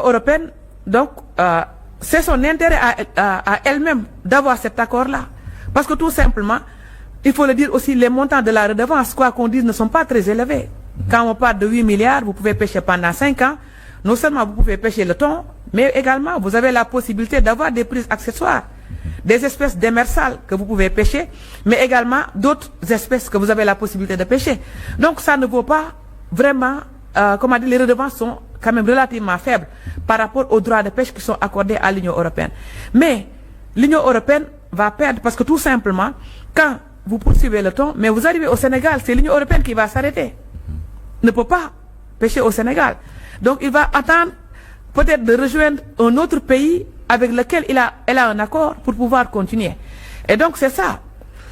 Européenne, donc, c'est son intérêt à elle-même d'avoir cet accord-là. Parce que tout simplement, il faut le dire aussi, les montants de la redevance, quoi qu'on dise, ne sont pas très élevés. Quand on parle de 8 milliards, vous pouvez pêcher pendant 5 ans. Non seulement vous pouvez pêcher le thon, mais également vous avez la possibilité d'avoir des prises accessoires, des espèces démersales que vous pouvez pêcher, mais également d'autres espèces que vous avez la possibilité de pêcher. Donc ça ne vaut pas vraiment, comment dire, les redevances sont quand même relativement faibles par rapport aux droits de pêche qui sont accordés à l'Union européenne. Mais l'Union européenne va perdre parce que tout simplement, quand vous poursuivez le thon, mais vous arrivez au Sénégal, c'est l'Union européenne qui va s'arrêter. Ne peut pas pêcher au Sénégal. Donc il va attendre peut-être de rejoindre un autre pays avec lequel elle a un accord pour pouvoir continuer. Et donc c'est ça.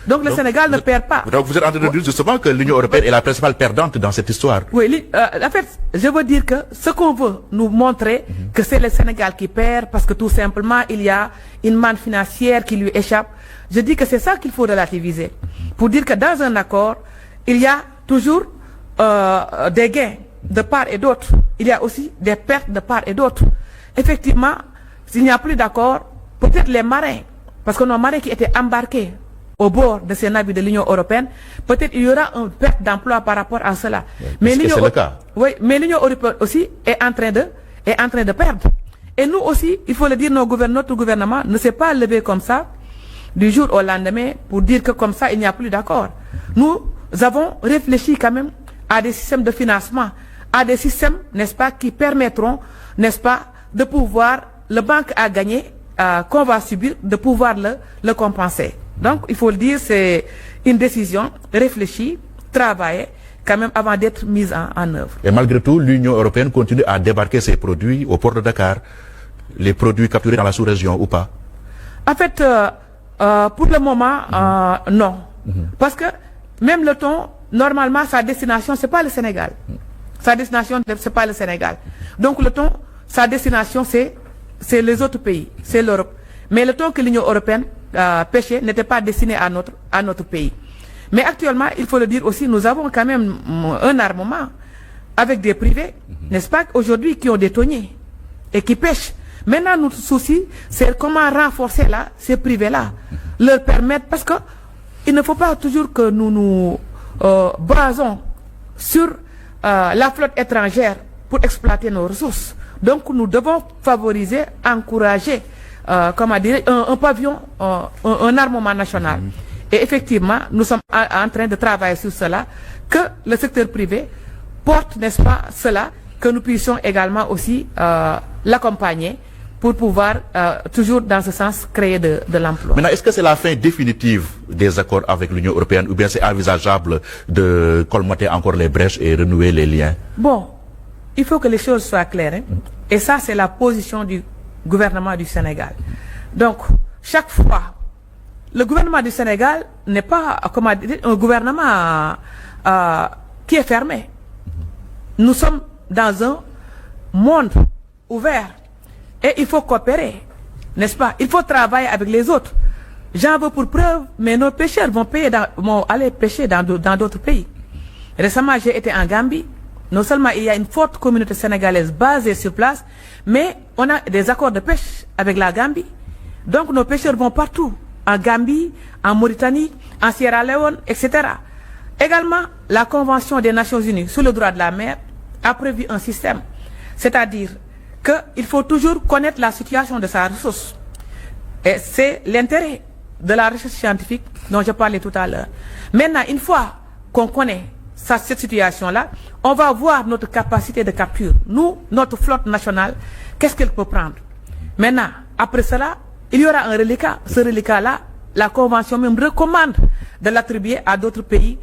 Donc le Sénégal ne perd pas. Donc vous êtes en train de dire justement que l'Union européenne est la principale perdante dans cette histoire. Oui, en fait, je veux dire que ce qu'on veut nous montrer, que c'est le Sénégal qui perd parce que tout simplement il y a une manne financière qui lui échappe. Je dis que c'est ça qu'il faut relativiser. Pour dire que dans un accord, il y a toujours des gains de part et d'autre. Il y a aussi des pertes de part et d'autre. Effectivement, s'il n'y a plus d'accord, peut-être les marins, parce que nos marins qui étaient embarqués au bord de ces navires de l'Union européenne, peut-être il y aura une perte d'emploi par rapport à cela. Mais c'est le cas. Oui, mais l'Union européenne aussi est en train de perdre. Et nous aussi, il faut le dire, notre gouvernement ne s'est pas levé comme ça du jour au lendemain pour dire que comme ça il n'y a plus d'accord. Nous avons réfléchi quand même à des systèmes de financement, à des systèmes, n'est-ce pas, qui permettront, n'est-ce pas, de pouvoir, le banque à gagner, qu'on va subir, de pouvoir le compenser. Donc, il faut le dire, c'est une décision réfléchie, travaillée, quand même avant d'être mise en œuvre. Et malgré tout, l'Union européenne continue à débarquer ses produits au port de Dakar, les produits capturés dans la sous-région ou pas? En fait, pour le moment, non. Parce que même le thon, normalement, sa destination, c'est pas le Sénégal. Sa destination, c'est pas le Sénégal. Donc le thon, sa destination, c'est les autres pays, c'est l'Europe. Mais le thon que l'Union européenne pêchait n'était pas destiné à notre pays. Mais actuellement, il faut le dire aussi, nous avons quand même un armement avec des privés, n'est-ce pas, aujourd'hui, qui ont des thoniers et qui pêchent. Maintenant, notre souci, c'est comment renforcer ces privés-là, leur permettre, parce que il ne faut pas toujours que nous nous basons sur la flotte étrangère pour exploiter nos ressources. Donc nous devons favoriser, encourager, comment dire, un pavillon, un armement national. Et effectivement, nous sommes en train de travailler sur cela, que le secteur privé porte, n'est-ce pas, cela, que nous puissions également aussi l'accompagner pour pouvoir, toujours dans ce sens, créer de l'emploi. Maintenant, est-ce que c'est la fin définitive des accords avec l'Union européenne ou bien c'est envisageable de colmater encore les brèches et renouer les liens? Bon, il faut que les choses soient claires. Hein? Et ça, c'est la position du gouvernement du Sénégal. Donc, chaque fois, le gouvernement du Sénégal n'est pas, comment dire, un gouvernement qui est fermé. Nous sommes dans un monde ouvert. Et il faut coopérer, n'est-ce pas? Il faut travailler avec les autres. J'en veux pour preuve, mais nos pêcheurs vont aller pêcher dans d'autres pays. Récemment, j'ai été en Gambie. Non seulement il y a une forte communauté sénégalaise basée sur place, mais on a des accords de pêche avec la Gambie. Donc nos pêcheurs vont partout, en Gambie, en Mauritanie, en Sierra Leone, etc. Également, la Convention des Nations Unies sur le droit de la mer a prévu un système, c'est-à-dire qu'il faut toujours connaître la situation de sa ressource. Et c'est l'intérêt de la recherche scientifique dont je parlais tout à l'heure. Maintenant, une fois qu'on connaît cette situation-là, on va voir notre capacité de capture. Nous, notre flotte nationale, qu'est-ce qu'elle peut prendre? Maintenant, après cela, il y aura un reliquat. Ce reliquat-là, la Convention même recommande de l'attribuer à d'autres pays.